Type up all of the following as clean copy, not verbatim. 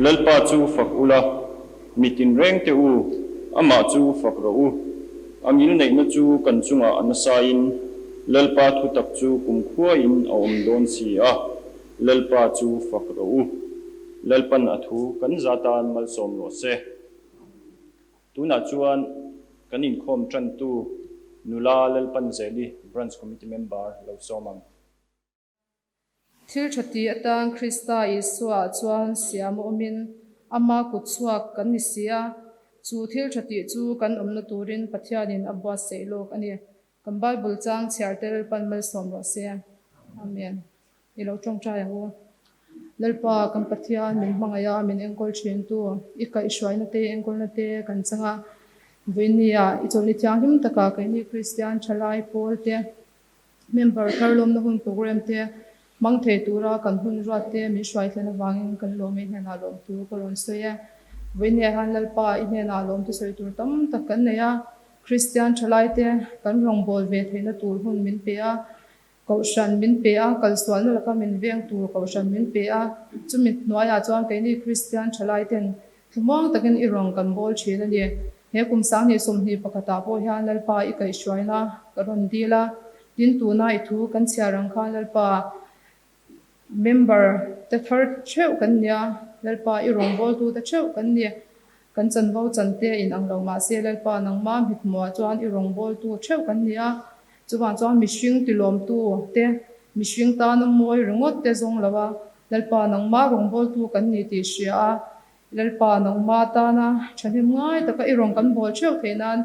lalpa chu fak ula mitin reng te u ama chu fak ro u angil nei na chu kan chunga anasain lalpa thu tak chu kumkhua in om don si a lalpa chu fak ro u lalpan athu kan zatan mal som ro se tuna chuan kanin khom tran tu nula lalpan zeli branch committee member lo somang thil thati atang Krista Isua chuan siam omin ama kutsuak kan ni sia chu thil thati chu kan omna turin pathianin abwa seilok ani kan Bible chang chartel panmal somro se amen ilo tong cha ya ho lalpa kan pathian min mangaya min engkol thin tu ika ishwaina te engkol na te kan changa vinia ichoni chang him taka kai ni Christian chalai pol te member karlom na hun program te mang thei tura kan hun ra te mi shwai thena wangin kan lomi hena lom tu kolon soya vinia han lalpa inena lom tu soi tur tam tak kan neya Christian chalai te kan rong bol ve theina tur hun min pe a kaushan min pe a kalswal na laka min veng tur kaushan min pe a chumit noya chuan kai ni Christian chalai ten thumang takin irong kan bol thina ni he kum sang ni som ni pakata po hian lalpa I kai shwaina karon dila tin tu na I thu kan chiarang khan lalpa member the third cheu kan nia lalpa irong bol tu ta cheu kan ni kan chan vo chan te in ang lo ma se lalpa nang ma mit mo chuan irong bol tu cheu kan nia chuwan chuan mihring tilom tu te mihring ta na moi ringot te zong lawa lalpa nang ma rong bol tu kan ni ti hria a lalpa nang ma ta na thanim ngai taka irong kan bol cheu theinan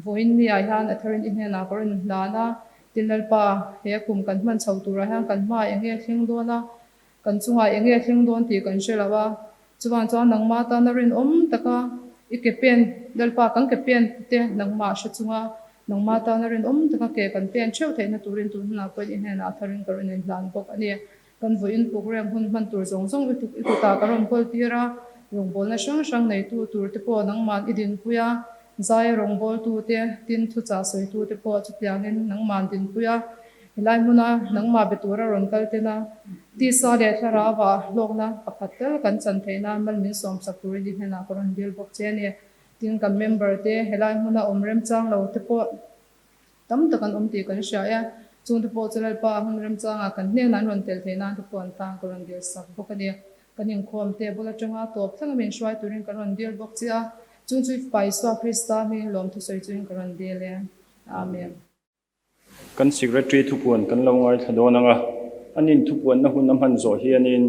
voin ni ai han atharin in hena korin lana tin lalpa he kum kan man chho tura han kan ma enge thing dona kan chunga enge thing don ti kan shelawa chuwan chuan nang ma ta na rin taka ikepen lalpa kan ke pen te nang ma sha chunga nang ma ta na rin taka ke kan pen cheu theina turin tu na ko in hena atharin korin in lan bok ani kan voin program hun man tur zong zong itu ta karon kol tira rong bol na sang sang nei tu tur te po nang man idin puya zai rong bol tu te tin thu cha soi tu te po chu tiangin nang man din puya hilai muna nang ma betura ron kal te na ti sa le thara wa lokna pakhatel kan chan theina mal min som sak tur din hena koron dil bok che ni tin kan member te hilai muna omrem chang lo te po tam takan ti kan sha ya chung te po chalal pa hunrem changa kan hne nan ron tel theina te po an tang koron dil sak bok ani kaning khom te bola changa top thang min shwai turin karon dil bok chia chung chui paisa Krista mi lom thu soi chuin karon dile amen kan secretary thupuan kan longai thadonanga anin thupuan na hun amhan zo hianin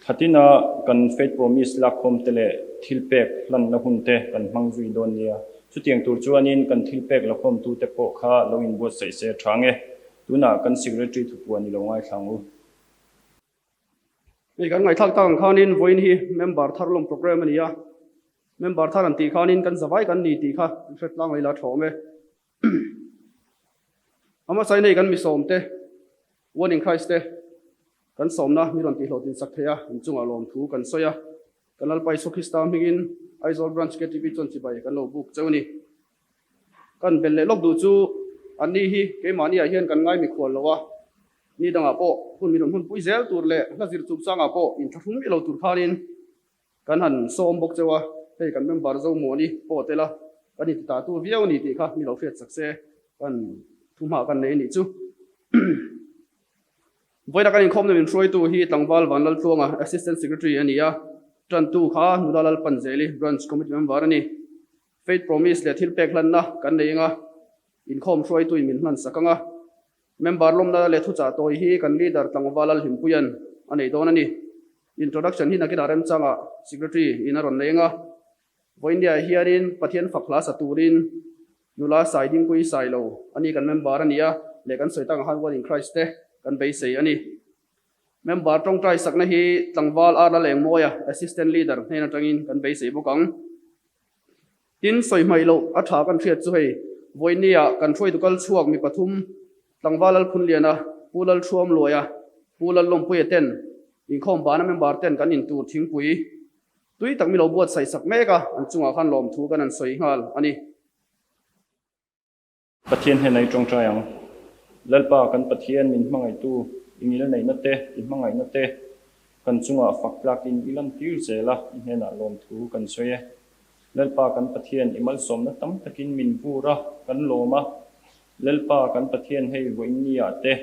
thatina kan faith promise la khom tele thilpek lan na hun te kan mangzui don nia chutiang tur chuanin kan thilpek la khom tu te po kha loin bot sai se thange tuna kan secretary thupuan ni longai thlangu ei kan ngai thak tang khanin voin hi member tharlom program ania member tharan ti khanin kan zawai kan ni ti kha fet lang leila thome ama sai nei kan mi som te warning Christ te kan somna mi ron ti hlotin sakthea inchunga lom thu kan soya kan alpai so Krista mingin aizol branch ke tv chon chi bai kan lo book chawni kan belle lok du chu ani hi ke mani a hian kan ngai mi khol lowa ni danga po hun mi hun pui zel tur le la zir chup changa po in thum mi lo tur khanin kan han som bok chawa hei kan member zo mo ni po tela kan ta tu viau ni ti kha mi lo fet sakse kan thuma kan nei ni chu voida kan khom na min troi tu hi tlangwal wanlal tlonga assistant secretary ania tran tu kha nudalal panjeli branch committee member ani faith promise le thil pek lan na kan neinga in khom troi tu min man sakanga member lom na le thu cha toi hi kan leader tlangwalal himpuyan anei don ani introduction hi na kina rem changa secretary in aron neinga voindia hiarin pathian fakla saturin nula siding kui sailo ani kan member ania le kan soitang han in Christ te kan be sei ani member tong trai sakna hi tlangwal ara leng moya assistant leader hena tangin kan be sei bokang tin soi mai lo atha kan thiat chu hei voinia kan throi tu kal chuak mi pathum tlangwalal khunliana pulal thuam loya pulal lompuye ten in khom bana member ten kan in tur thingpui tui tak mi lo buat sai sak meka an chunga khan lom thu kan an soi ngal ani pathian he nei tong trayang lalpa kan pathian min mangai tu ingil nei na te in mangai na te kan chunga faklak in ilam tir zela hena lom thu kan soye lalpa kan pathian imal somna tam takin min pura kan loma lalpa kan pathian hei voinia te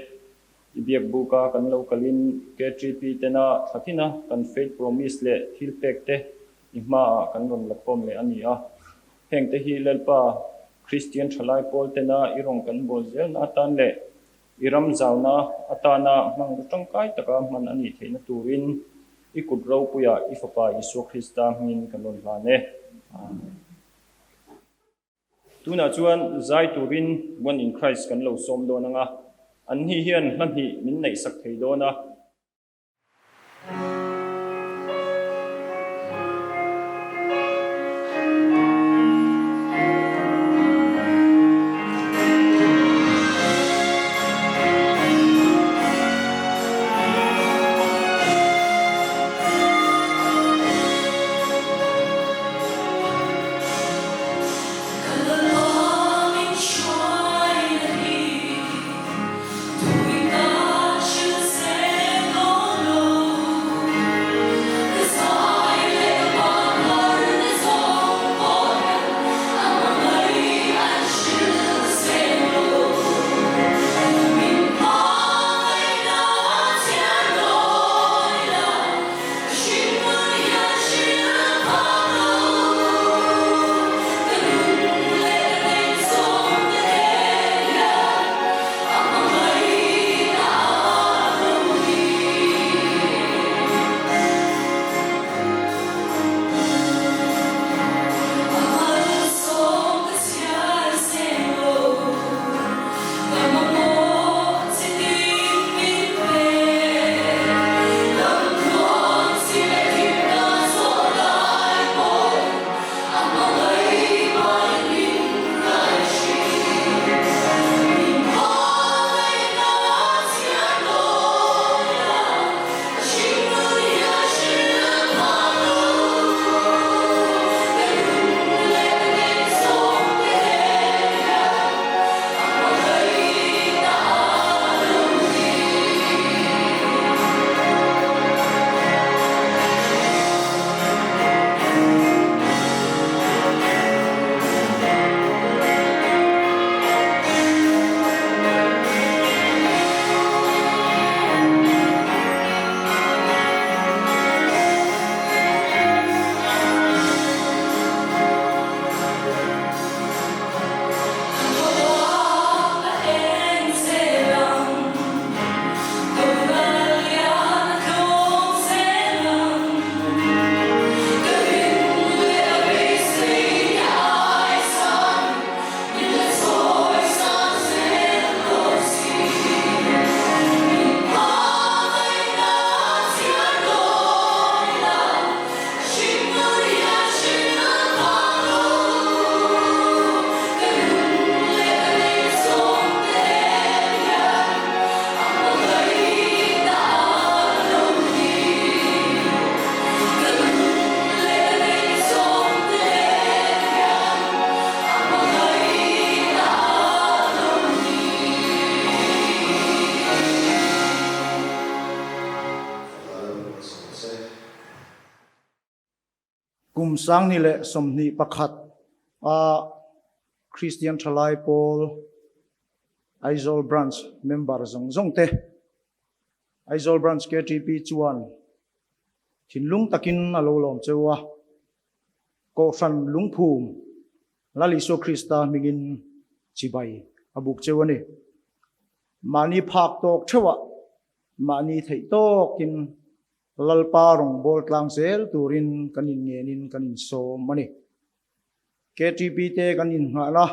ibiak buka kan lokalin k3p tena thakina kan faith promise le thilpek te ima kan ron lapom le ania heng te hi lalpa Christian thalai pol tena irong kan bolzel na tan le iram zawna atana mang tangkai taka man ani theina turin ikut ro puya ifapa Isu Krista min kanon lane tuna chuan zai turin one in Christ kan lo som do nanga an hi hian hlan hi min nei sak thei do na sang ni le somni pakhat a Christian thalai Paul Aizol branch member zong te Aizol branch KTP chuan thinlung takin alo lom chewa ko fan lungphum lali so Krista mingin chibai abuk chewani mani phak tok chewa mani thei tokin lalpa rong bol tlang sel turin kanin ngenin kanin so mani KTP te kanin ngala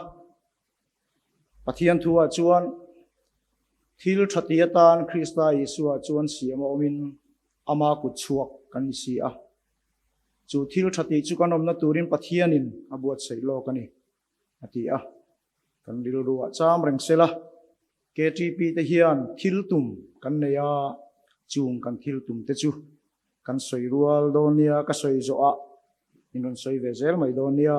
pathian thua chuan thil thatiatan Krista Isua chuan siam omin ama ku chuak kan si a chu thil thati chu kanom na turin pathianin abuat seilo kani ati a kan dil ruwa cham reng sela KTP te hian thil tum kan neya chung kan thil tum te chu kan soi rual donia ka soi zo a inon soi vezel mai donia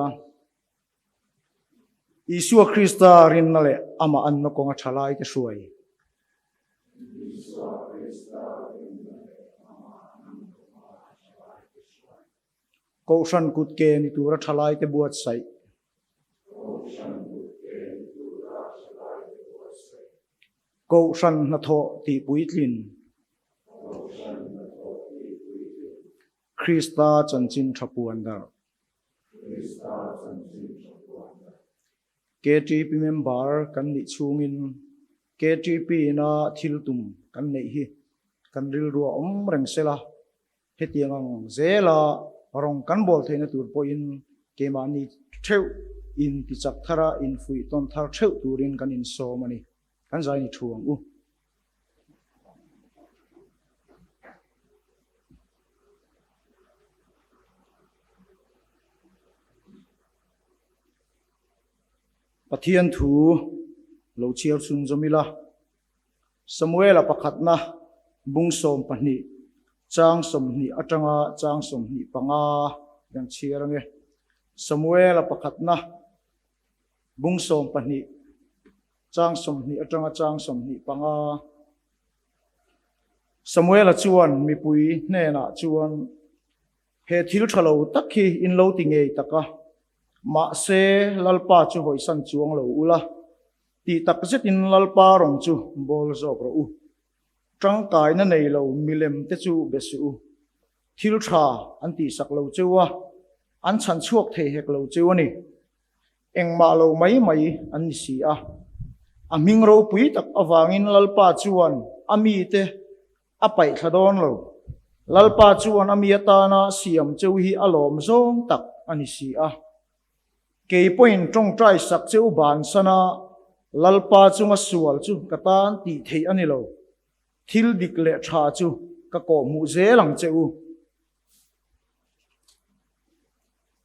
Isua Krista rin nale ama anno konga thalai te suai câu san cút kê ni tu ra thalai te buat sai câu san na tho ti puitlin Krista chanchin thapuan dar KTP member kan ni chungin KTP na thiltum kan nei hi kan ril ru om reng sela hetiang zela rong kan bol theina tur po in kemani theu in ti chak thara in fui ton thar theu turin kan in so mani kan zai ni thuang u pathian thu lo chiar sun zomila Samuel apakhat na bung som pani chang som ni atanga chang som ni panga yang chiarange Samuel apakhat na bung som pani chang som ni atanga chang som ni panga Samuel chuan mi pui ne na chuan he thil thalo takhi in lo ti ngei taka ma se lalpa chu hoi san chuang lo ula ti tak zet in lalpa rong chu bol zok ro u tang kai na nei lo milem te chu besu thil tha an ti sak lo chuwa an chan chuak the hek lo chuani engma lo mai mai an si a ming ro pui tak awangin lalpa chuan ami te apai thadon lo lalpa chuan ami ata na siam chu hi alom zong tak ani si ke point trong trai sak cheu ban sana lalpa chunga sual chu katan ti thei ani lo thil dik le tha chu ka ko mu zelang cheu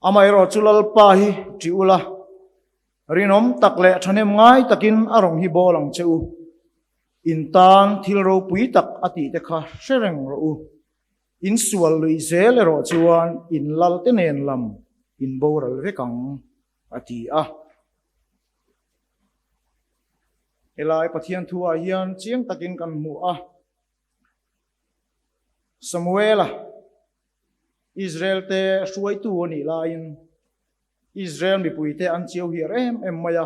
amai ro chu lalpa hi tiula rinom tak le thanem ngai takin arong hi bolang cheu intan thil ro pui tak ati te kha sereng ro u in sual lui zele ro chuan in lal te nen lam in boral vekang ati elai pathian thua hian chiang takin kan mu Samuel Israel te suai tu ni lain Israel mi puite an chiu hi em maya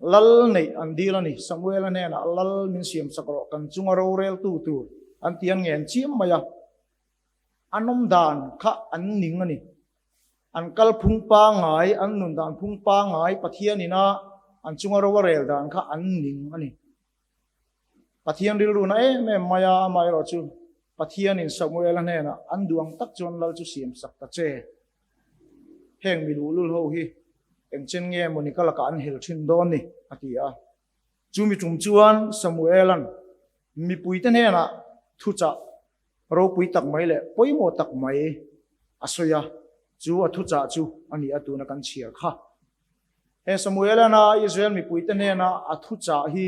lal nei an dilani Samuel ne na lal min siam sakro kan chunga ro rel tu an tian ngen chiam maya anom dan kha an ning ani an kal phung pa ngai an nun dan phung pa ngai pathian ina an chunga ro rel dan kha an ning ani pathian ril ru na em maya mai ro chu pathian in Samuel ne na an duang tak chon lal chu siam sak ta che heng mi lul ho hi eng chen nge moni kala ka an hel thin don ni atia chu mi tum chuan Samuel an mi pui te ne na thu cha ro pui tak mai le poi mo tak mai asoya chu a thu cha chu ani atu na kan chiar kha he Samuel na Israel mi pui te ne na a thu cha hi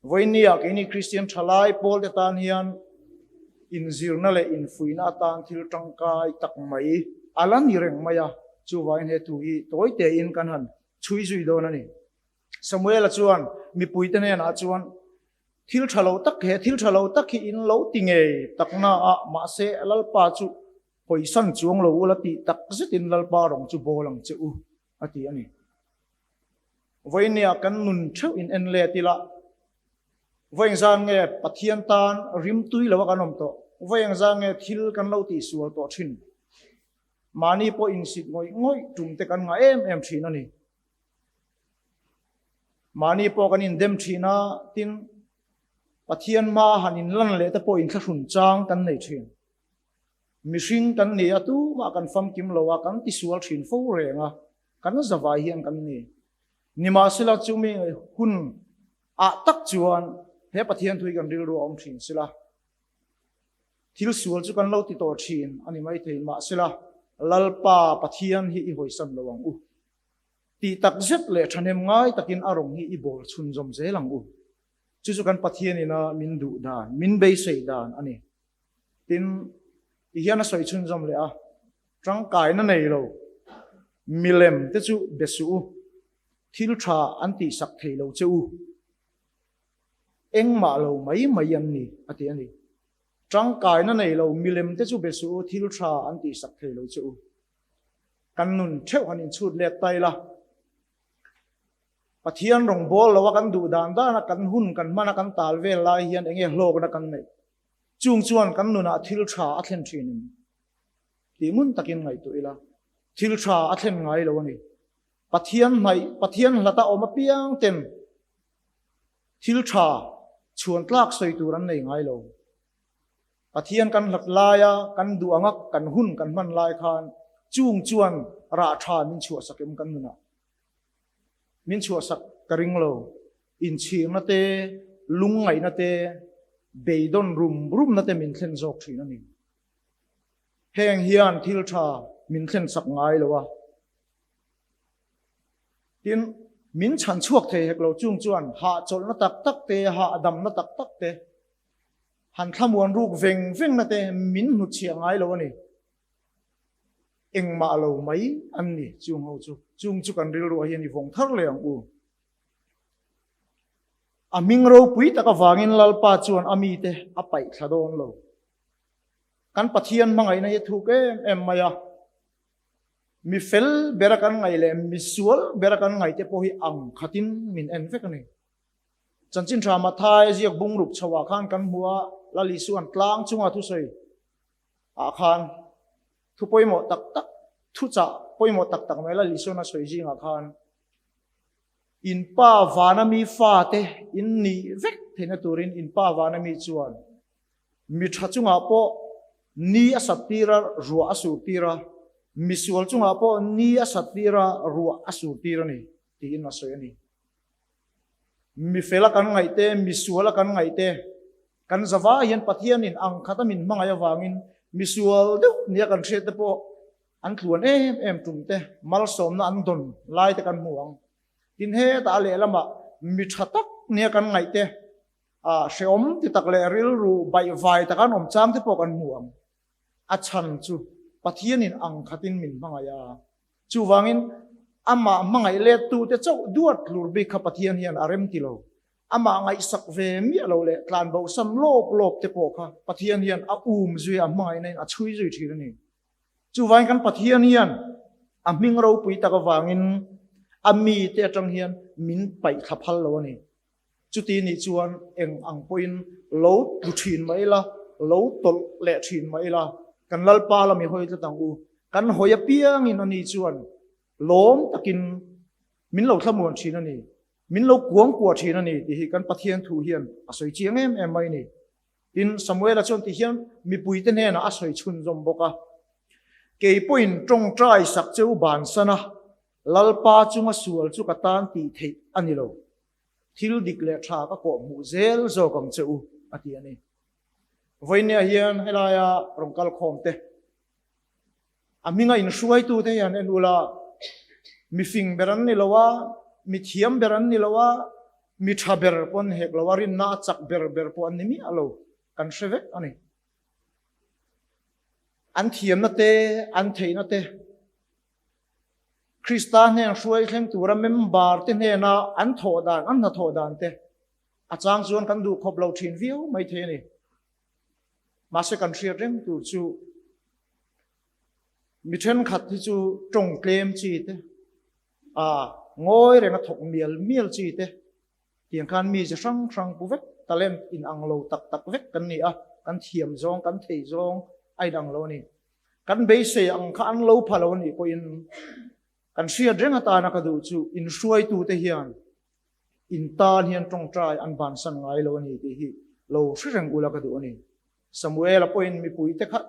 voinia ke ni Christian thalai pol te tan hian in zirna le in fuina tan thil tangkai tak mai alan ni reng maya chu wain he tu hi toy te in kan han chui zui do na ni Samuel chuan mi pui te ne na chuan thil thalo tak he thil thalo tak hi in lo tinge takna a ma se lalpa chu poisan chuang lo ulati tak zitin lalpa rong chu bolang chu ati ani voinia kan nun theu in en le tila voing zan nge pathian tan rim tui lo kanom to voing zan nge thil kan lo ti sual to thin mani po in sit ngoi tum te kan nga em thin ani mani po kan in dem thina tin pathian ma hanin lan le te po in thla hun chang kan nei thin mishing kan ni atu ma kan fam kim lo wa kan ti sual thin fo renga kan zawai hian kan ni nima sila chumi hun a tak chuan he pathian thui kan ril ro om thin sila thil sual chu kan lo ti to thin ani mai thei ma sila lalpa pathian hi hoi san lawang ti tak zet le thanem ngai takin arong hi i bol chun zom zelang chu kan pathian ina min du dan min be sei dan ani tin i hian a soi chun zom le tang kai na nei lo milem te chu besu thil tha an ti sak thei lo chu engma lo mai an ni ati ani tang kai na nei lo milem te chu besu thil tha an ti sak thei lo chu kan nun theu hanin chut let tai la pathian rong bol lawa kan du dan da na kan hun kan mana kan tal vel lai hian enge hlok na kan nei chung chuan kan nuna thil tha a thlen thinin ti mun takin ngai tu ila thil tha a thlen ngai lo ni pathian lata oma piang ten thil tha chuan tlak soi tu ran nei ngai lo pathian kan hlat laia kan du angak kan hun kan man lai khan chung chuan ra tha min chu sakem kan nuna min chu sak karing lo in chim na te lung ngai na te beidon rum na te min thlen jok thina ni heng hian thil tha min thlen sak ngai lo wa tin min chan chuak the hek lo chung chuan ha chol na tak tak te ha adam na tak tak te han thamuan ruk veng na te min hu chiang ngai lo ni eng ma lo mai an ni chung chu kan ril ro hian ni vong thar leang u aming ro pui taka wangin lalpa chuan ami te apai thladon lo kan pathian mangai na ye thu ke em maya mi fel berakan ngai le mi sual berakan ngai te po hi ang khatin min en vek ani chanchin drama thai jiak bung rup chawa khan kan hua lali suan tlang chunga thu soi a khan thu poimo tak tak thu cha poimo tak tak mai lali suan a soi jinga khan in pa vanami fa te in ni vek thena turin in pa vanami chuan mi tha chunga po ni asatira ruwa asutira misual chunga po ni asatira ruwa asutira ni ti in asoy ani mi fela kan ngai te misual kan ngai te kan zawa hian pathian in ang khatamin mangaya wangin misual de nia kan thre te po an tluan em tum te mal som na an don lai te kan muang tin he ta le lama mi thatak nia kan ngai te a sheom ti tak le ril ru bai vai ta kan om cham te po kan muang a chan chu pathian in ang khatin min mangaya chu wangin ama mangai le tu te chau duat lur bi kha pathian hian arem kilo ama ngai sak ve mi lo le tlan bo sam lop te po kha pathian hian a zui a mai nei a chui zui thir ni chu wangin kan pathian hian a ming ro pui ta ka wangin ami te atang hian min pai khaphal lo ni chuti ni chuan eng ang poin lo tu thin mai la lo tol le thin mai la kan lalpa la mi hoi ta tang u kan hoya piang in ani chuan lawm takin min lo thlamuan thin ani min lo kuang kwa thin ani ti hi kan pathian thu hian asoi chiang em mai ni tin samuel a chon ti hian mi pui te ne na asoi chun zom boka ke point trong trai sak cheu ban sana lalpa chunga sual chu katan ti thei ani lo thil dik le tha ka ko mu zel zo kam cheu ati ani voinia hian helaya rongkal khom te aminga in shuai tu te yan en ula mi fing beran ni lawa mi thiam beran ni lawa mi thaber pon hek lawarin na chak ber pon ni mi alo kan sheve ani an thiam na te an thei na te Kristan hen shuai thleng tura member te ne na an thodan an na thodan te achang chuan kan du khop lo thin viu mai the ni ma se kan thria rem tu chu mi then khat thi chu tong klem chi te ngoi renga thok miel chi te tiang kan mi je sang pu vek talent in anglo tak vek kan ni a kan thiam zong kan thei zong ai dang lo ni kan be se ang khan lo phalo ni ko in kan sia drenga ta na ka du chu in shuai tu te hian in tan hian tong trai an ban san ngai lo ni ti hi lo shreng ula ka du ni samuel a point mi pui te khat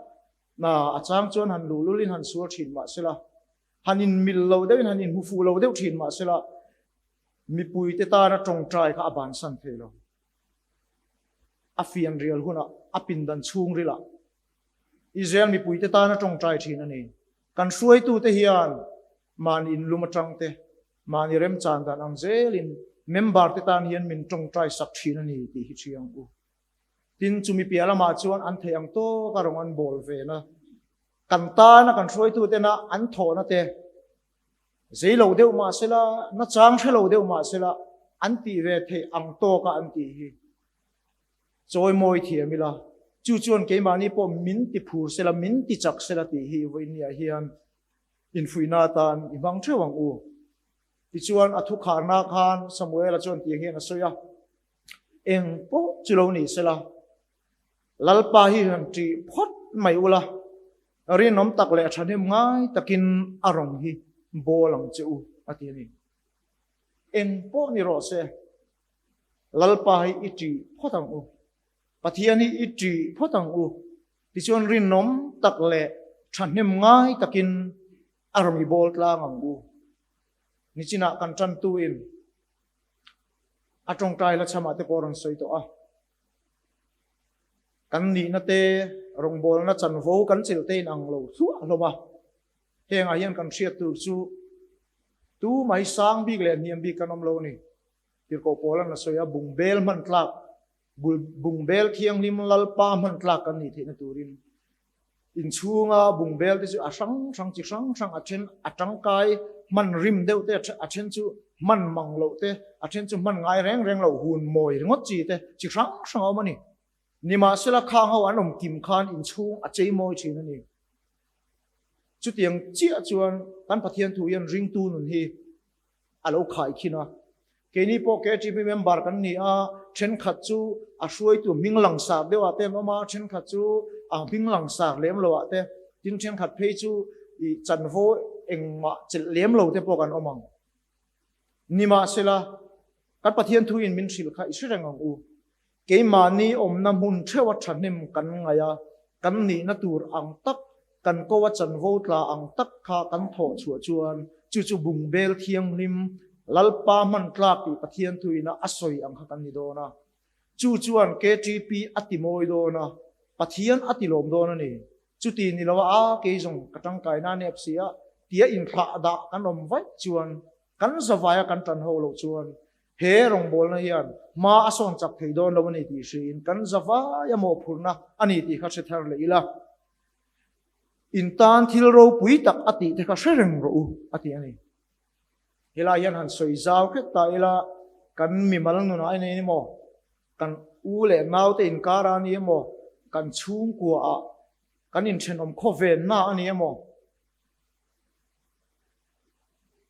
na achang chuan han lulin han sur thin ma sela hanin mil lo de hanin hu fu lo de thin ma sela mi pui te ta na tong trai kha ban san the lo a fian real huna a pin dan chung rila israel mi pui te ta na tong trai thin ani kan shuai tu te hian man in lumatang te man rem chan dan ang zelin member te tan hian min tong trai sak thin ani ti hi chiang u tin chumi piala ma chuan an theyang to ka rong an bol ve na kan ta na kan shuai tu te na an tho na te zeilo deu ma sela na chang thelo deu ma sela an ti ve the ang to ka an ti hi choi moi thiamila chu chuan ke mani po min ti phur sela min ti chak sela ti hi voinia hian in fuina tan ibang thewang u ti chuan athu kharna khan Samuel a chon tiang hian a soya eng po chulo ni sela lalpa hi han ti phot mai ula ri nom tak le thanem ngai takin arong hi bolang che u ati ni eng po ni ro se lalpa hi iti photang u pathian hi iti photang u ti chuan ri nom tak le thanem ngai takin armi bol tla ngang u ni china kan chan tu in atong tai la chama te koran soi to a kan ni na te rong bol na chan vo kan chil te ang lo thu lo ba heng a hian kan hriat tu chu tu mai sang bik le niam bik kanom lo ni tir ko polan na soya bung bel man tlak bung bel thiang lim lalpa man tlak kan ni the na turin in chunga bung bel te chu a sang a chen atang kai man rim deuh te a chen chu man mang lo te a chen chu man ngai reng lo hun moi ngot chi te chi sang au mani nima sela khang ho anom kim khan in chung a chei moi chin ani chu tiang chia chuan kan pathian thu yan ring tu nun hi alo khai khina ke ni po ke ti member kan ni a chen khat chu a hruai tu minglang sa dewa te no ma chen khat chu a minglang sa lem lo te tin chen khat phei chu i chan vo eng ma chel lem lo te po kan omang nima sela kan pathian thu in min sil kha isreng ang u ke mani om na mun thewa thanem kan ngaya kan ni na tur ang tak kan ko wa chan vo tla ang tak kha kan tho chuan chu bung bel thiang lim lalpa man tlak ti pathian thuina asoi ang kha kan ni do na chuan KTP atimoi do na pathian atilom do na ni chu ti ni lawa a ke jong katang kai na ne psia tia in kha da kan om vai chuan kan zawaya kan tan ho lo chuan he rong bol na hian ma ason chak thei don lo ni ti shin kan zawa ya mo phurna ani ti kha se thar le ila in tan thil ro pui tak ati te kha sereng ro u ati ani hela hian han soi zaw khet ta ila kan mi mal nu na ai ni mo kan u le nau te in kara ni mo kan chung kwa a kan in chen om kho ven na ani mo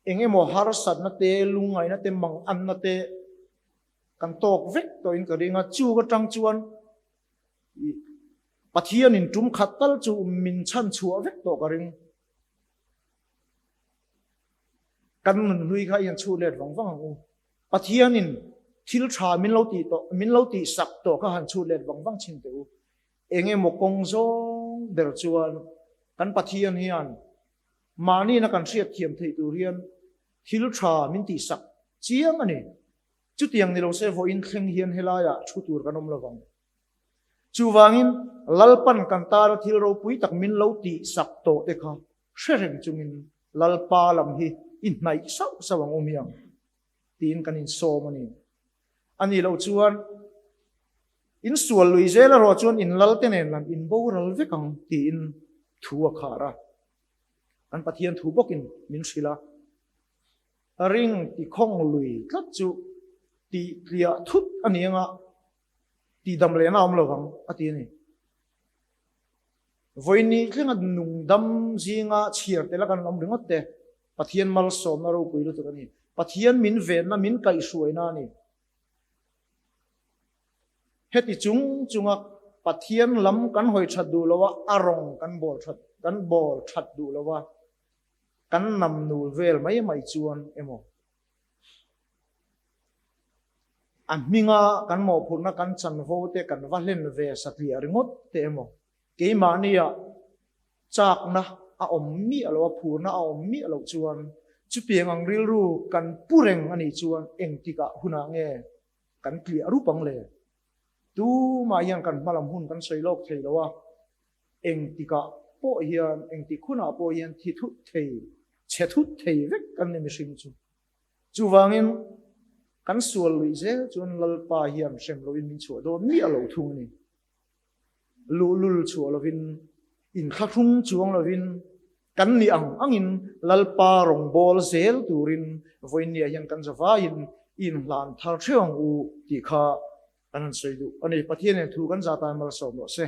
enge mo har sat na te lungai na te mang an na te kan tok vek to in ka ringa chu ka tang chuan pathian in tum khatal chu min chan chu vek to ka ring kan mun hui kha yan chu let wang wang u pathian in thil tha min lo ti sak to ka han chu let wang wang chin te u enge mo kong zong der chuan kan pathian hian mani na kan hriat thiam thei tu rian thil tha min ti sak chiang ani chu tiang ni lo se vo in thleng hian helaya thu tur kanom lawang chu wangin lalpan kan tar thil ro pui tak min lo ti sak to te kha shereng chungin lalpa lam hi in nai sau sawang omiang tin kan in so mani ani lo chuan in sual lui zela ro chuan in lal te nen lan in bo ral vekang ti in thuwa khara kan pathian thu bokin min sila ring ti khong lui tlat chu ti ria thut anianga ti dam le na om lawang ati ni voini thlenga nung dam zinga chiar te la kan om ringot te pathian mal som na ro pui lu tu ni pathian min ven na min kai suai na ni heti chunga pathian lam kan hoi that du lawa arong kan bol that du lawa kan nam nul vel mai chuan emo minga kan mo phurna kan chan vo te kan va hlen ve satli aringot te emo ke mania chak na a om mi alo phurna a om mi alo chuan chu piang ang ril ru kan pureng ani chuan engtika huna nge kan kli aru pang le tu ma yang kan malam hun kan soilok thei lawa engtika po hian engti khuna po hian thi thu thei che thu thei vek kan ni mishing chu wangin kan sual lui ze chuan lalpa hiam sem lo in min chu do mi alo thung ni lul chu lovin in kha thung chuang lovin kan ni angin lalpa rong bol zel turin voinia hian kan zawa in lan thar thewang u ti kha anan soidu ani pathian thu kan za ta mal som lo se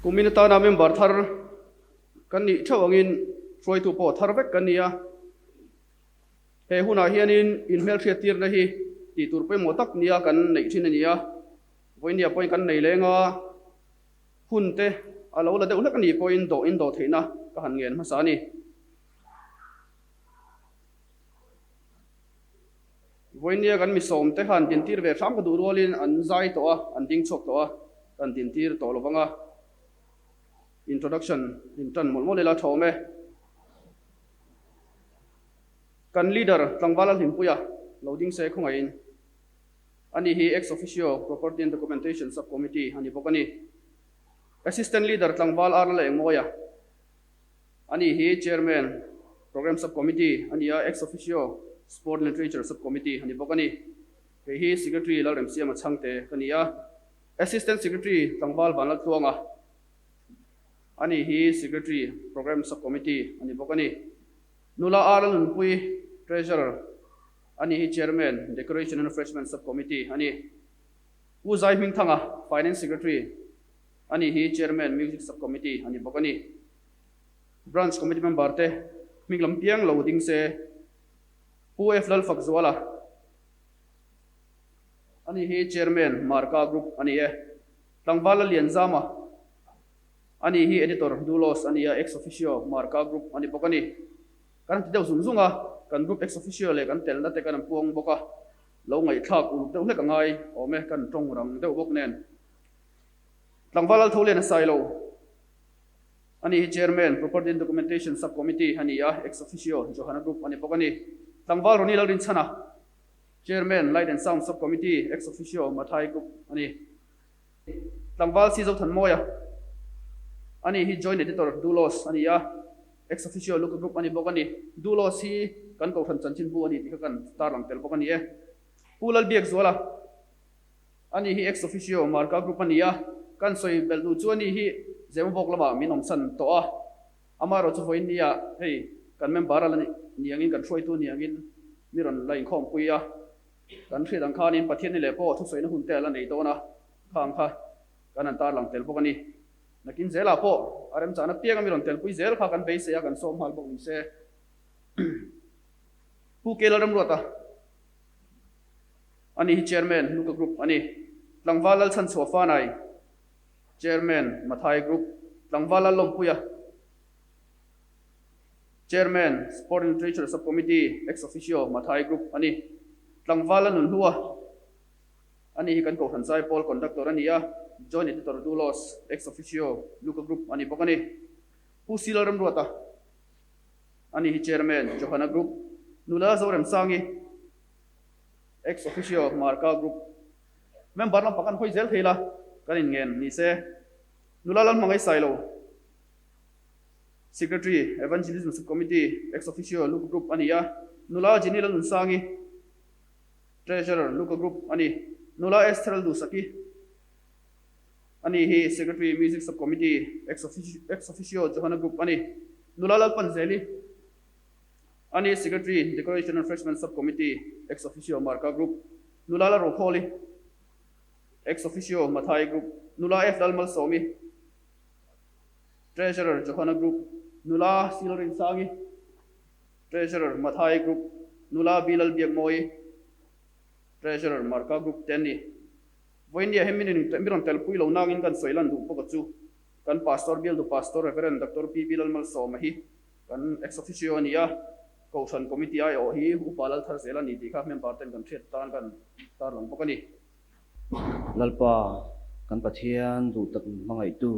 Community na member Thar kan ni thawangin Troy tu po Thar vek kan nia he huna hianin in mel threatir na hi ti turpe motak nia kan nei thin ania voinia point kan nei lenga hunte alo la de ulak ni point do in do theina ka han ngen masani voinia kan mi som te han tin tir ve sam ka du rolin an zai to a an ding chok to a kan tin tir to lovanga introduction in tan mol molela thome kan leader tlangwala himpuya loading se khungain ani hi ex officio property and documentation subcommittee ani bokani assistant leader tlangwal arla engmoya ani hi chairman program subcommittee ani ya ex officio sport and literature subcommittee ani bokani hi secretary lalrem siam changte kania assistant secretary tlangwal banal tuanga ani hi secretary program subcommittee ani bokani nula aralun pui treasurer ani hi chairman decoration and refreshment subcommittee ani uzai ming thanga finance secretary ani hi chairman music subcommittee ani bokani branch committee member te minglam piang loading se pu eflal fakzwala ani hi chairman marka group ani e tlangwala lianzama ani hi editor dulos ani ya ex officio marka group ani bokani kan ti deu zunga kan group ex officio le kan tel na te kan puang boka lo ngai thak u deu le ka ngai o me kan tong rang deu bok nen tlangwal thole na sailo ani hi chairman property and documentation subcommittee ani ya ex officio johana group ani bokani tlangwal roni lalrin chana chairman light and sound subcommittee ex officio mathai group ani tlangwal si zo than moya ani hi joint editor dulos ani ya ex officio local group ani bokani dulos hi kan ko than chanchin bu ani ti kan tarang tel bokani e pulal biak zola ani hi ex officio marka group ani ya kan soi bel du chu ani hi zem bok lama minom san to a amaro chu voin nia hei kan member ala niangin kan throi tu niangin miron lain khom puia kan thri dang khanin pathian ni le po thu soina hun tel ani to na khang kha kan an tar lang tel bokani nakin zela po arem chana piang mi ron tel pui zel kha kan be se ya kan som hal bok ni se pu kelaram rota ani hi chairman nuka group ani tlangwalal chan sofa nai chairman mathai group tlangwalal lompuya chairman sport and literature subcommittee ex officio mathai group ani tlangwalal nun huwa ani hi kan ko hansai pol conductor ani ya joint editor dulos ex officio local group ani bokani pu silaram rota ani hi chairman johana group nula zorem sangi ex officio marka group member na pakan khoi zel theila kanin ngen ni se nulalal mangai sailo secretary evangelism subcommittee ex officio look group ania nula jinilal unsangi treasurer look group ani nula estral du saki ani hi secretary music subcommittee ex officio johana group ani nulalal panzeli ani secretary decoration and refreshment subcommittee ex officio marka group nulala rokholi ex officio mathai group nula f dalmal somi treasurer johana group nula silorin sangi treasurer mathai group nula bilal biagmoi treasurer marka group tenni voindia heminin miron telpui lo nangin kan soilan du pokachu kan pastor bil du pastor reverend dr p bilal mal somahi kan ex officio ania kausan committee ai o hi upalal thar sela ni ti kha mem parten kan thet tan kan tar long pokani lalpa kan pathian du tak mangai tu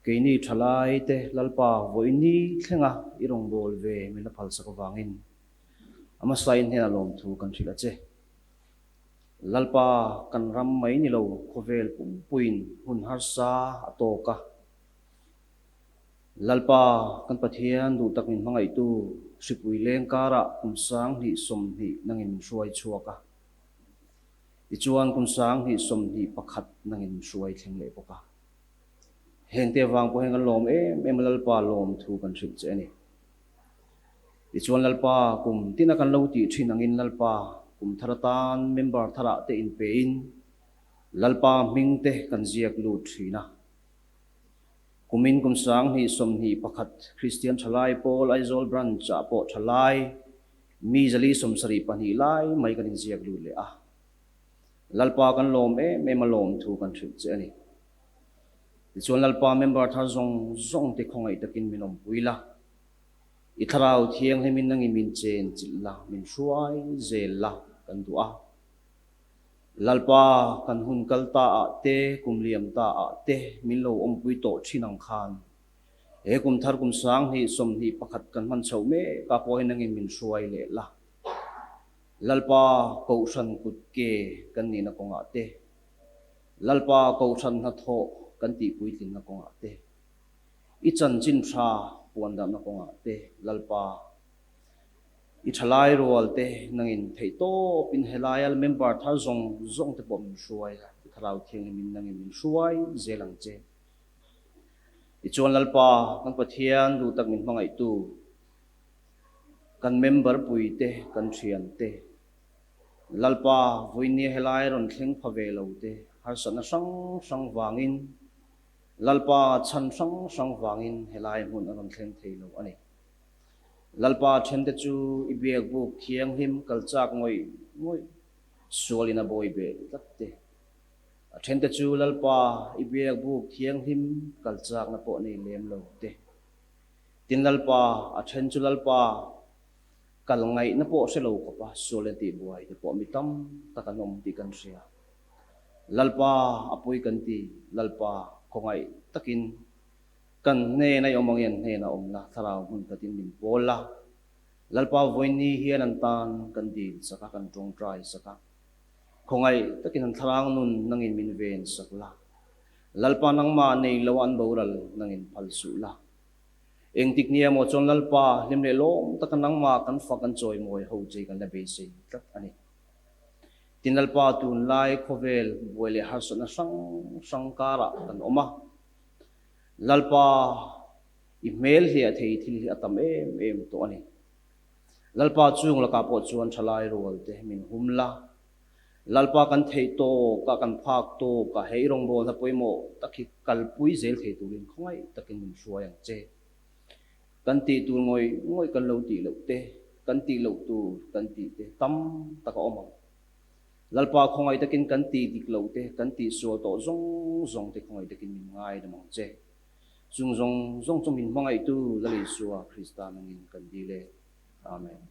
keini thalai te lalpa voini thlenga irong bol ve mina phal sakawangin ama sain hena lom thu kan thila che lalpa kan ram mai ni lo khovel puin hun har sa atoka lalpa kan pathian du takin mangai tu sipui leng kara kumsang hi som hi nangin suai chuaka ichuan kumsang hi som hi pakhat nangin suai thleng le poka hengte wang po hengan lom em lalpa lom thu kan thil che ani ichuan lalpa kum tina kan lo ti thinangin lalpa kum tharatan member thara te in pein lalpa mingte kan ziak lu thina kumin kumsang hi som hi pakhat Christian thalai Paul Aizol branch cha po thalai mi jali som sari pani lai mai kan ziak lu le a lalpa kan lom me malom thu kan thil che ani ichuan lalpa member thar zong te khongai takin minom puila itharau thiang hemin nangi min chen chilla min hruai zela kan du'a lalpa kan hun kalta a te kumliam ta a te min lo om pui to thinang khan e kum thar kum sang hi som hi pakhat kan man chho me ka po hinangi min hruai le la lalpa ko san kut ke kan ni na konga te lalpa ko san na tho kan ti pui tin na konga te i chan chin tha puan dam na konga te lalpa i thalai rol te nangin thei to pin helayal member thar zong te bom shuai i tharau thiang min nangin min shuai zelang che i chuan lalpa kan pathian du tak min mangai tu kan member pui te kan thian te lalpa voini helai ron thleng phave lo te har sana sang wangin lalpa chan sang wangin helai mun aron thleng thei lo ani lalpa thende chu ibek bu khiang him kalchak ngoi sualina boy be tatte thende chu lalpa ibek bu khiang him kalchak na po nei lem lo te tin lalpa then chu lalpa kal ngai na po se lo ko pa solenti buai te po mitam takanom ti kan sia lalpa apoi kan ti lalpa khongai takin kan ne na omong yan ne na omna tharau hun tatin min pola lalpa voini hian an tan kan dil saka kan tong try saka khongai takin an tharang nun nangin min ven sakla lalpa nang ma nei lawan boral nangin phalsu la eng tiknia mo chon lalpa limle lom takan nang ma kan fa kan choi moi ho je kan la be se tak ani tin lalpa tun lai khovel boile hasana sang kara kan oma lalpa email hi athei thil hi atam em to ani lalpa chung la ka po chuan thalai rol te min humla lalpa kan thei to ka kan phak to ka heirong bol na poimo takhi kalpui zel thei turin khongai takin min suayang che kan ti tu ngoi kan lo ti lo te kan ti lo tu kan ti te tam taka omang lalpa khongai takin kan ti dik lo te kan ti so to zong te khongai takin min ngai da mang che zong min mangai tu lali suwa Krista nangin kan dile amen